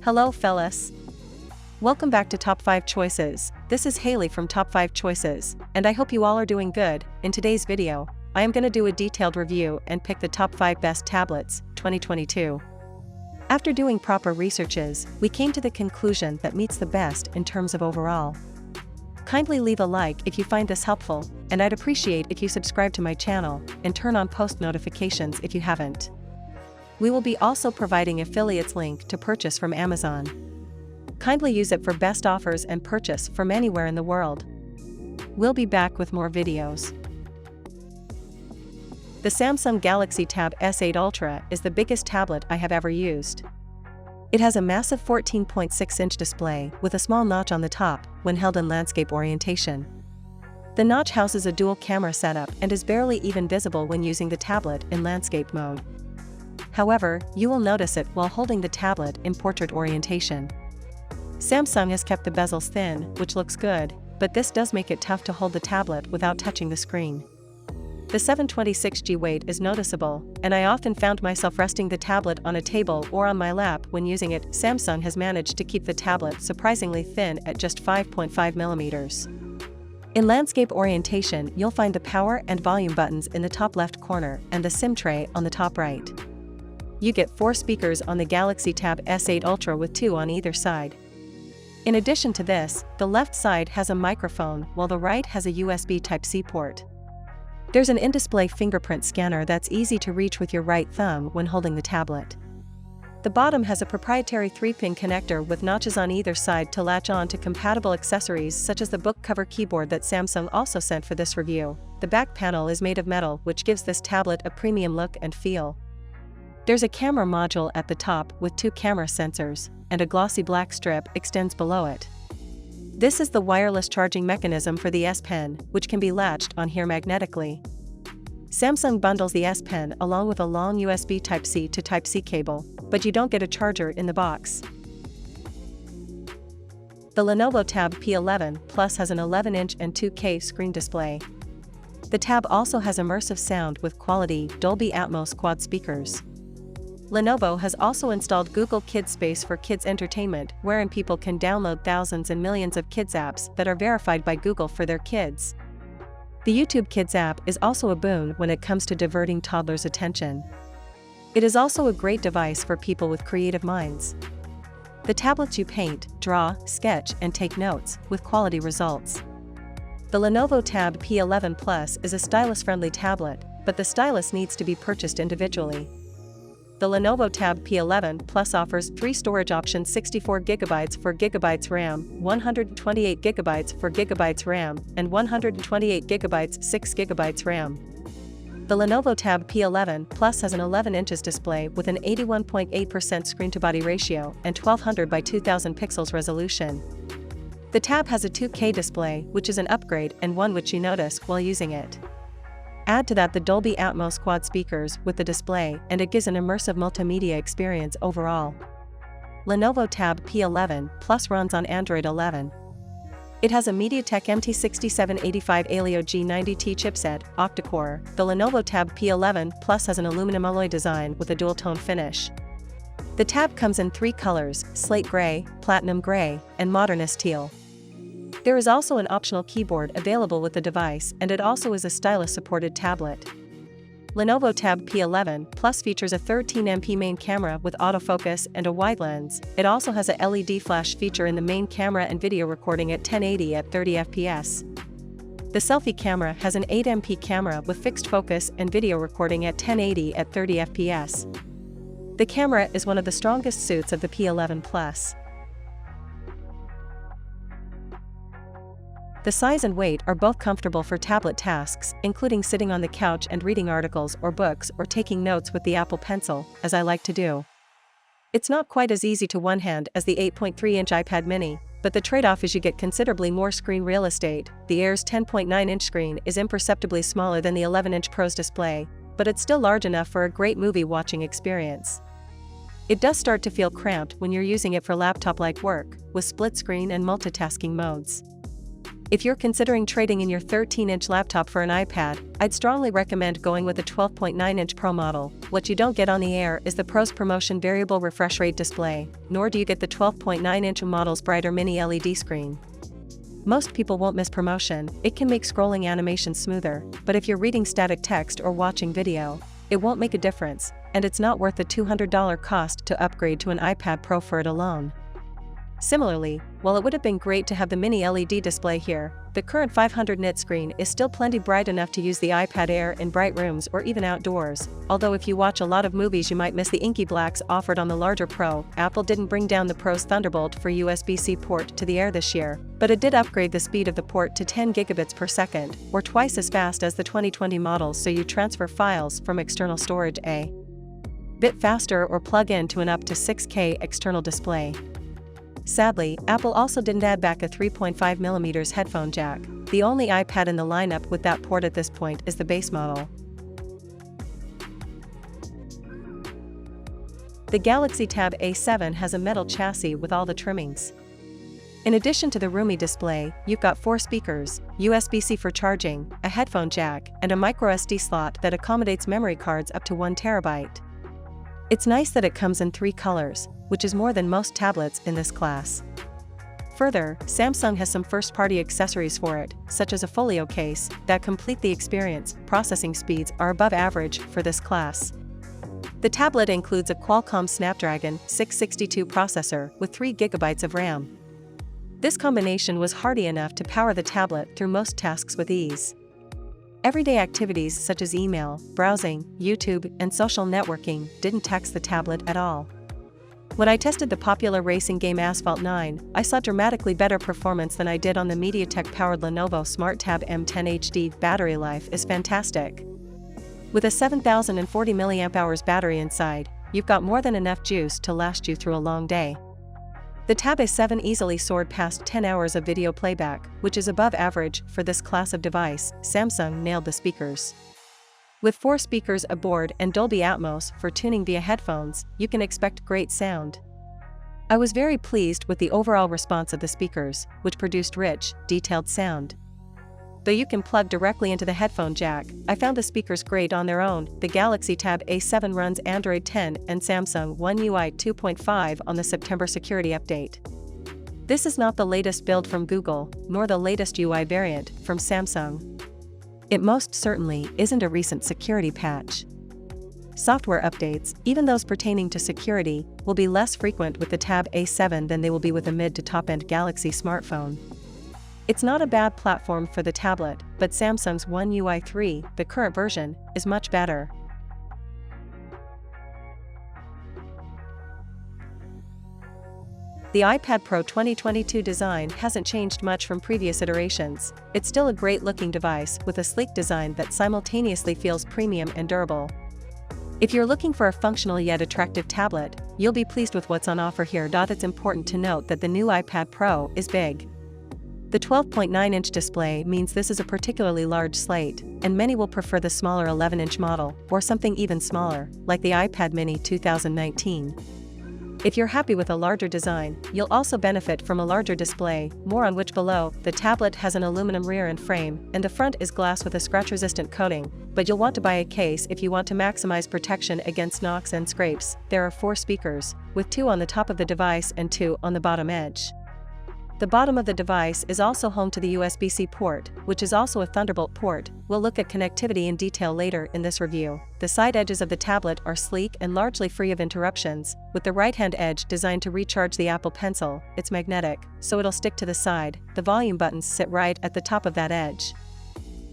Hello fellas. Welcome back to Top 5 Choices. This is Haley from Top 5 Choices, and I hope you all are doing good. In today's video, I am going to do a detailed review and pick the top 5 best tablets, 2022. After doing proper researches, we came to the conclusion that meets the best in terms of overall. Kindly leave a like if you find this helpful, and I'd appreciate if you subscribe to my channel and turn on post notifications if you haven't. We will be also providing affiliates link to purchase from Amazon. Kindly use it for best offers and purchase from anywhere in the world. We'll be back with more videos. The Samsung Galaxy Tab S8 Ultra is the biggest tablet I have ever used. It has a massive 14.6-inch display with a small notch on the top when held in landscape orientation. The notch houses a dual camera setup and is barely even visible when using the tablet in landscape mode. However, you will notice it while holding the tablet in portrait orientation. Samsung has kept the bezels thin, which looks good, but this does make it tough to hold the tablet without touching the screen. The 726G weight is noticeable, and I often found myself resting the tablet on a table or on my lap when using it. Samsung has managed to keep the tablet surprisingly thin at just 5.5 millimeters. In landscape orientation, you'll find the power and volume buttons in the top left corner and the SIM tray on the top right. You get 4 speakers on the Galaxy Tab S8 Ultra with 2 on either side. In addition to this, the left side has a microphone while the right has a USB Type-C port. There's an in-display fingerprint scanner that's easy to reach with your right thumb when holding the tablet. The bottom has a proprietary 3-pin connector with notches on either side to latch on to compatible accessories such as the book cover keyboard that Samsung also sent for this review. The back panel is made of metal, which gives this tablet a premium look and feel. There's a camera module at the top with 2 camera sensors, and a glossy black strip extends below it. This is the wireless charging mechanism for the S Pen, which can be latched on here magnetically. Samsung bundles the S Pen along with a long USB Type-C to Type-C cable, but you don't get a charger in the box. The Lenovo Tab P11 Plus has an 11-inch and 2K screen display. The Tab also has immersive sound with quality Dolby Atmos quad speakers. Lenovo has also installed Google Kids Space for kids entertainment, wherein people can download thousands and millions of kids apps that are verified by Google for their kids. The YouTube Kids app is also a boon when it comes to diverting toddlers' attention. It is also a great device for people with creative minds. The tablets you paint, draw, sketch, and take notes, with quality results. The Lenovo Tab P11 Plus is a stylus-friendly tablet, but the stylus needs to be purchased individually. The Lenovo Tab P11 Plus offers 3 storage options: 64GB for GB RAM, 128GB for GB RAM, and 128GB 6GB RAM. The Lenovo Tab P11 Plus has an 11 inches display with an 81.8% screen-to-body ratio and 1200 by 2000 pixels resolution. The Tab has a 2K display, which is an upgrade and one which you notice while using it. Add to that the Dolby Atmos quad speakers with the display, and it gives an immersive multimedia experience overall. Lenovo Tab P11 Plus runs on Android 11. It has a MediaTek MT6785 Helio G90T chipset, octa-core. The Lenovo Tab P11 Plus has an aluminum alloy design with a dual-tone finish. The Tab comes in 3 colors: slate gray, platinum gray, and modernist teal. There is also an optional keyboard available with the device, and it also is a stylus-supported tablet. Lenovo Tab P11 Plus features a 13MP main camera with autofocus and a wide lens. It also has a LED flash feature in the main camera and video recording at 1080 at 30 fps. The selfie camera has an 8MP camera with fixed focus and video recording at 1080 at 30 fps. The camera is one of the strongest suits of the P11 Plus. The size and weight are both comfortable for tablet tasks, including sitting on the couch and reading articles or books or taking notes with the Apple Pencil, as I like to do. It's not quite as easy to one-hand as the 8.3-inch iPad mini, but the trade-off is you get considerably more screen real estate. The Air's 10.9-inch screen is imperceptibly smaller than the 11-inch Pro's display, but it's still large enough for a great movie-watching experience. It does start to feel cramped when you're using it for laptop-like work, with split screen and multitasking modes. If you're considering trading in your 13-inch laptop for an iPad, I'd strongly recommend going with a 12.9-inch Pro model. What you don't get on the Air is the Pro's Promotion variable refresh rate display, nor do you get the 12.9-inch model's brighter mini LED screen. Most people won't miss Promotion. It can make scrolling animation smoother, but if you're reading static text or watching video, it won't make a difference, and it's not worth the $200 cost to upgrade to an iPad Pro for it alone. Similarly, while it would have been great to have the mini LED display here, the current 500 nit screen is still plenty bright enough to use the iPad Air in bright rooms or even outdoors. Although if you watch a lot of movies you might miss the inky blacks offered on the larger Pro. Apple didn't bring down the Pro's Thunderbolt for USB-C port to the Air this year, but it did upgrade the speed of the port to 10 gigabits per second, or twice as fast as the 2020 model, so you transfer files from external storage a bit faster or plug in to an up to 6K external display. Sadly, Apple also didn't add back a 3.5mm headphone jack. The only iPad in the lineup with that port at this point is the base model. The Galaxy Tab A7 has a metal chassis with all the trimmings. In addition to the roomy display, you've got 4 speakers, USB-C for charging, a headphone jack, and a microSD slot that accommodates memory cards up to 1 terabyte. It's nice that it comes in 3 colors, which is more than most tablets in this class. Further, Samsung has some first-party accessories for it, such as a folio case, that complete the experience. Processing speeds are above average for this class. The tablet includes a Qualcomm Snapdragon 662 processor with 3 GB of RAM. This combination was hardy enough to power the tablet through most tasks with ease. Everyday activities such as email, browsing, YouTube, and social networking didn't tax the tablet at all. When I tested the popular racing game Asphalt 9, I saw dramatically better performance than I did on the MediaTek-powered Lenovo SmartTab M10 HD. Battery life is fantastic. With a 7040 mAh battery inside, you've got more than enough juice to last you through a long day. The Tab A7 easily soared past 10 hours of video playback, which is above average for this class of device. Samsung nailed the speakers. With 4 speakers aboard and Dolby Atmos for tuning via headphones, you can expect great sound. I was very pleased with the overall response of the speakers, which produced rich, detailed sound. Though you can plug directly into the headphone jack, I found the speakers great on their own. The Galaxy Tab A7 runs Android 10 and Samsung One UI 2.5 on the September security update. This is not the latest build from Google, nor the latest UI variant from Samsung. It most certainly isn't a recent security patch. Software updates, even those pertaining to security, will be less frequent with the Tab A7 than they will be with a mid to top-end Galaxy smartphone. It's not a bad platform for the tablet, but Samsung's One UI 3, the current version, is much better. The iPad Pro 2022 design hasn't changed much from previous iterations. It's still a great-looking device with a sleek design that simultaneously feels premium and durable. If you're looking for a functional yet attractive tablet, you'll be pleased with what's on offer here. It's important to note that the new iPad Pro is big. The 12.9-inch display means this is a particularly large slate, and many will prefer the smaller 11-inch model, or something even smaller, like the iPad mini 2019. If you're happy with a larger design, you'll also benefit from a larger display, more on which below. The tablet has an aluminum rear end frame, and the front is glass with a scratch-resistant coating, but you'll want to buy a case if you want to maximize protection against knocks and scrapes. There are 4 speakers, with 2 on the top of the device and 2 on the bottom edge. The bottom of the device is also home to the USB-C port, which is also a Thunderbolt port. We'll look at connectivity in detail later in this review. The side edges of the tablet are sleek and largely free of interruptions, with the right-hand edge designed to recharge the Apple Pencil. It's magnetic, so it'll stick to the side. The volume buttons sit right at the top of that edge.